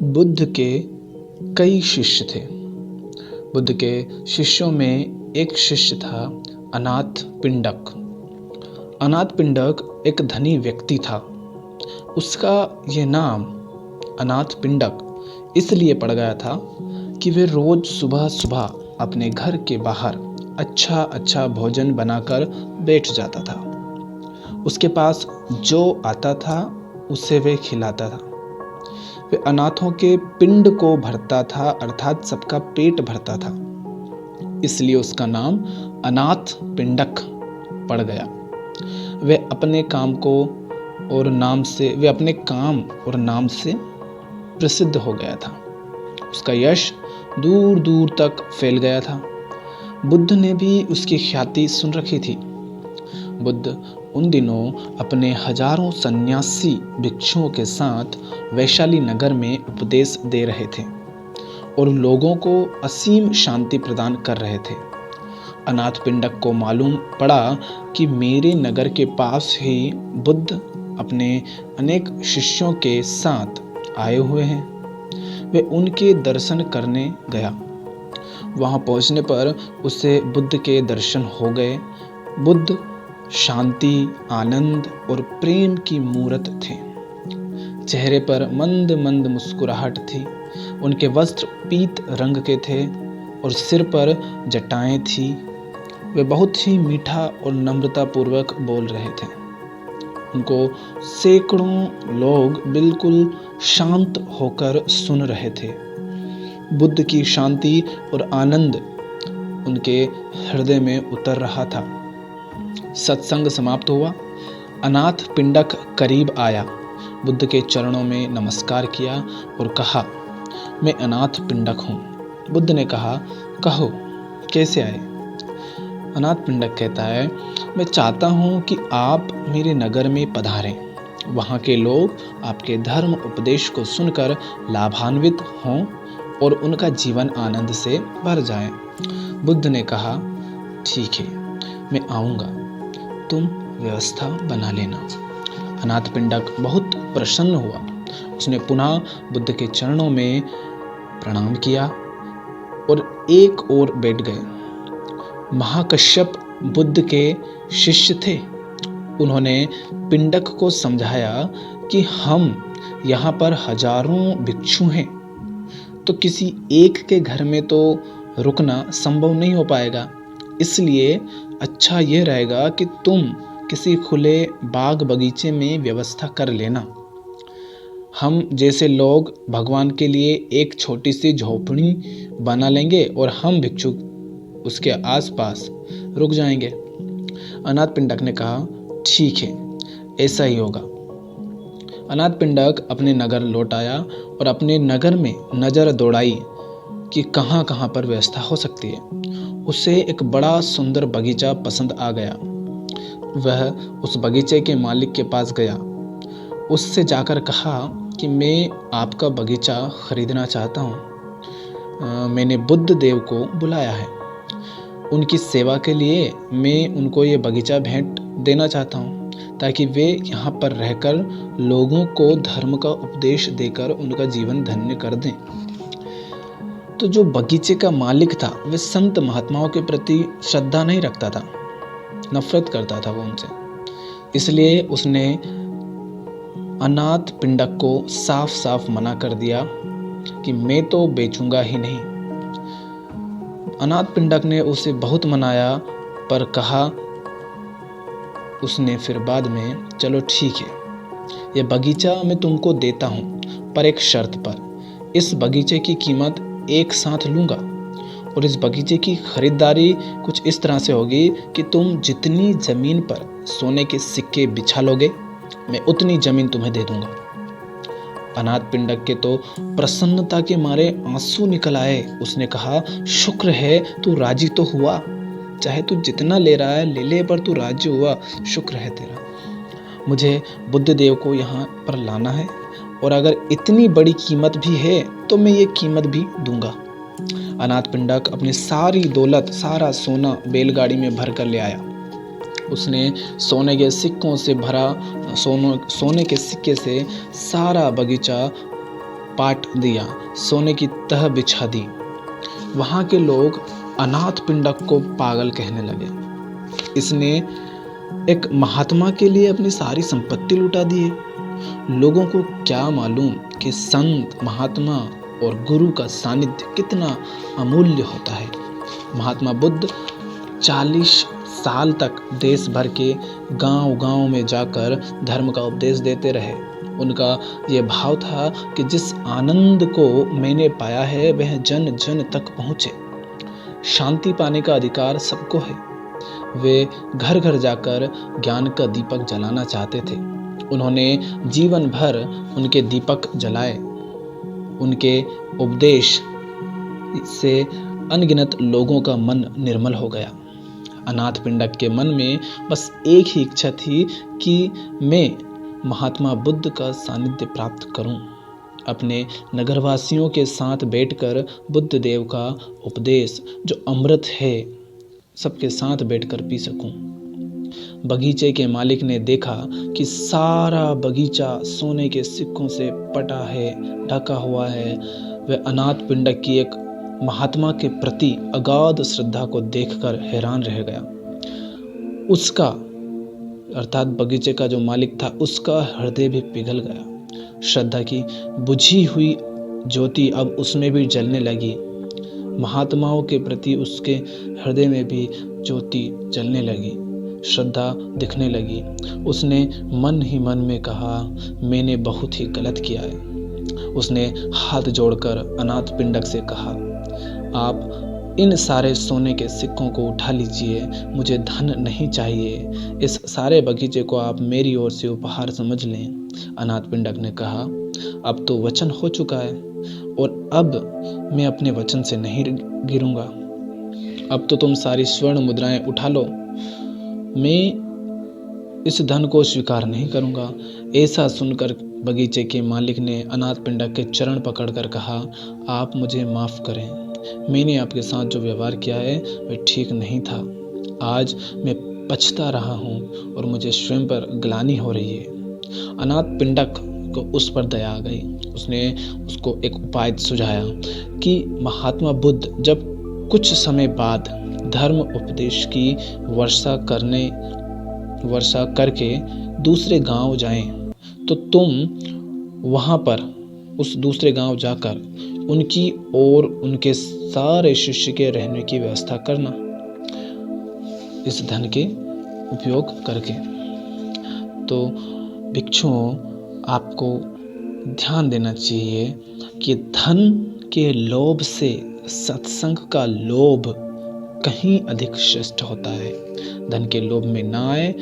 बुद्ध के कई शिष्य थे। बुद्ध के शिष्यों में एक शिष्य था अनाथ पिंडक। अनाथ पिंडक एक धनी व्यक्ति था। उसका ये नाम अनाथ पिंडक इसलिए पड़ गया था कि वे रोज सुबह सुबह अपने घर के बाहर अच्छा अच्छा भोजन बनाकर बैठ जाता था। उसके पास जो आता था उसे वे खिलाता था। वे अनाथों के पिंड को भरता था, अर्थात सबका पेट भरता था। इसलिए उसका नाम अनाथ पिंडक पड़ गया। वे अपने काम और नाम से प्रसिद्ध हो गया था। उसका यश दूर दूर तक फैल गया था। बुद्ध ने भी उसकी ख्याति सुन रखी थी। बुद्ध उन दिनों अपने हजारों सन्यासी भिक्षुओं के साथ वैशाली नगर में उपदेश दे रहे थे और लोगों को असीम शांति प्रदान कर रहे थे। अनाथ पिंडक को मालूम पड़ा कि मेरे नगर के पास ही बुद्ध अपने अनेक शिष्यों के साथ आए हुए हैं। वे उनके दर्शन करने गया। वहां पहुंचने पर उसे बुद्ध के दर्शन हो गए। बुद्ध शांति, आनंद और प्रेम की मूरत थे। चेहरे पर मंद मंद मुस्कुराहट थी। उनके वस्त्र पीत रंग के थे और सिर पर जटाएं थी। वे बहुत ही मीठा और नम्रता पूर्वक बोल रहे थे। उनको सैकड़ों लोग बिल्कुल शांत होकर सुन रहे थे। बुद्ध की शांति और आनंद उनके हृदय में उतर रहा था। सत्संग समाप्त हुआ। अनाथ पिंडक करीब आया, बुद्ध के चरणों में नमस्कार किया और कहा, मैं अनाथ पिंडक हूँ। बुद्ध ने कहा, कहो कैसे आए? अनाथ पिंडक कहता है, मैं चाहता हूँ कि आप मेरे नगर में पधारें। वहाँ के लोग आपके धर्म उपदेश को सुनकर लाभान्वित हों और उनका जीवन आनंद से भर जाए। बुद्ध ने कहा, ठीक है, मैं आऊँगा, तुम व्यवस्था बना लेना। अनाथ पिंडक बहुत प्रसन्न हुआ। उसने पुनः बुद्ध के चरणों में प्रणाम किया और एक ओर बैठ गए। महाकश्यप बुद्ध के शिष्य थे। उन्होंने पिंडक को समझाया कि हम यहाँ पर हजारों भिक्षु हैं, तो किसी एक के घर में तो रुकना संभव नहीं हो पाएगा। इसलिए अच्छा यह रहेगा कि तुम किसी खुले बाग बगीचे में व्यवस्था कर लेना। हम जैसे लोग भगवान के लिए एक छोटी सी झोपड़ी बना लेंगे और हम भिक्षु उसके आसपास रुक जाएंगे। अनाथ पिंडक ने कहा, ठीक है, ऐसा ही होगा। अनाथ पिंडक अपने नगर लौट आया और अपने नगर में नजर दौड़ाई कि कहाँ कहाँ पर व्यवस्था हो सकती है। उसे एक बड़ा सुंदर बगीचा पसंद आ गया। वह उस बगीचे के मालिक के पास गया। उससे जाकर कहा कि मैं आपका बगीचा खरीदना चाहता हूँ। मैंने बुद्ध देव को बुलाया है। उनकी सेवा के लिए मैं उनको ये बगीचा भेंट देना चाहता हूँ, ताकि वे यहाँ पर रहकर लोगों को धर्म का उपदेश देकर उनका जीवन धन्य कर दें। तो जो बगीचे का मालिक था, वह संत महात्माओं के प्रति श्रद्धा नहीं रखता था, नफरत करता था वो उनसे। इसलिए उसने अनाथ पिंडक को साफ साफ मना कर दिया कि मैं तो बेचूंगा ही नहीं। अनाथ पिंडक ने उसे बहुत मनाया, पर कहा उसने फिर बाद में, चलो ठीक है, यह बगीचा मैं तुमको देता हूँ, पर एक शर्त पर। इस बगीचे की कीमत एक साथ लूंगा और इस बगीचे की खरीदारी कुछ इस तरह से होगी कि तुम जितनी जमीन पर सोने के सिक्के बिछा लोगे, मैं उतनी जमीन तुम्हें दे दूंगा। अनाथ पिंडक के तो प्रसन्नता के मारे आंसू निकल आए। उसने कहा, शुक्र है तू राजी तो हुआ। चाहे तू जितना ले रहा है ले ले, पर तू राजी हुआ, शुक्र है तेरा। मुझे बुद्ध देव को यहाँ पर लाना है और अगर इतनी बड़ी कीमत भी है तो मैं ये कीमत भी दूंगा। अनाथ पिंडक अपनी सारी दौलत, सारा सोना बैलगाड़ी में भर कर ले आया। उसने सोने के सिक्कों से भरा सोने के सिक्के से सारा बगीचा पाट दिया, सोने की तह बिछा दी। वहाँ के लोग अनाथ पिंडक को पागल कहने लगे। इसने एक महात्मा के लिए अपनी सारी संपत्ति लुटा दी है। लोगों को क्या मालूम कि संत, महात्मा और गुरु का सानिध्य कितना अमूल्य होता है। महात्मा बुद्ध 40 साल तक देश भर के गांव-गांव में जाकर धर्म का उपदेश देते रहे। उनका ये भाव था कि जिस आनंद को मैंने पाया है वह जन जन तक पहुँचे। शांति पाने का अधिकार सबको है। वे घर घर जाकर ज्ञान का दीपक जलाना चाहते थे। उन्होंने जीवन भर उनके दीपक जलाए। उनके उपदेश से अनगिनत लोगों का मन निर्मल हो गया। अनाथ पिंडक के मन में बस एक ही इच्छा थी कि मैं महात्मा बुद्ध का सानिध्य प्राप्त करूं, अपने नगरवासियों के साथ बैठकर बुद्ध देव का उपदेश जो अमृत है सबके साथ बैठकर पी सकूं। बगीचे के मालिक ने देखा कि सारा बगीचा सोने के सिक्कों से पटा है, ढका हुआ है। वह अनाथ पिंडक की एक महात्मा के प्रति अगाध श्रद्धा को देखकर हैरान रह गया। उसका अर्थात बगीचे का जो मालिक था उसका हृदय भी पिघल गया। श्रद्धा की बुझी हुई ज्योति अब उसमें भी जलने लगी। महात्माओं के प्रति उसके हृदय में भी ज्योति जलने लगी, श्रद्धा दिखने लगी। उसने मन ही मन में कहा, मैंने बहुत ही गलत किया है। उसने हाथ जोड़कर अनाथ पिंडक से कहा, आप इन सारे सोने के सिक्कों को उठा लीजिए, मुझे धन नहीं चाहिए। इस सारे बगीचे को आप मेरी ओर से उपहार समझ लें। अनाथ पिंडक ने कहा, अब तो वचन हो चुका है और अब मैं अपने वचन से नहीं गिरूंगा। अब तो तुम सारी स्वर्ण मुद्राएं उठा लो, मैं इस धन को स्वीकार नहीं करूंगा। ऐसा सुनकर बगीचे के मालिक ने अनाथ पिंडक के चरण पकड़कर कहा, आप मुझे माफ़ करें, मैंने आपके साथ जो व्यवहार किया है वह ठीक नहीं था। आज मैं पछता रहा हूँ और मुझे स्वयं पर ग्लानि हो रही है। अनाथ पिंडक को उस पर दया आ गई। उसने उसको एक उपाय सुझाया कि महात्मा बुद्ध जब कुछ समय बाद धर्म उपदेश की वर्षा करके दूसरे गांव जाएं, तो तुम वहां पर उस दूसरे गांव जाकर उनकी और उनके सारे शिष्य के रहने की व्यवस्था करना, इस धन के उपयोग करके। तो भिक्षुओं, आपको ध्यान देना चाहिए कि धन के लोभ से सत्संग का लोभ कहीं अधिक श्रेष्ठ होता है। धन के लोभ में ना आए।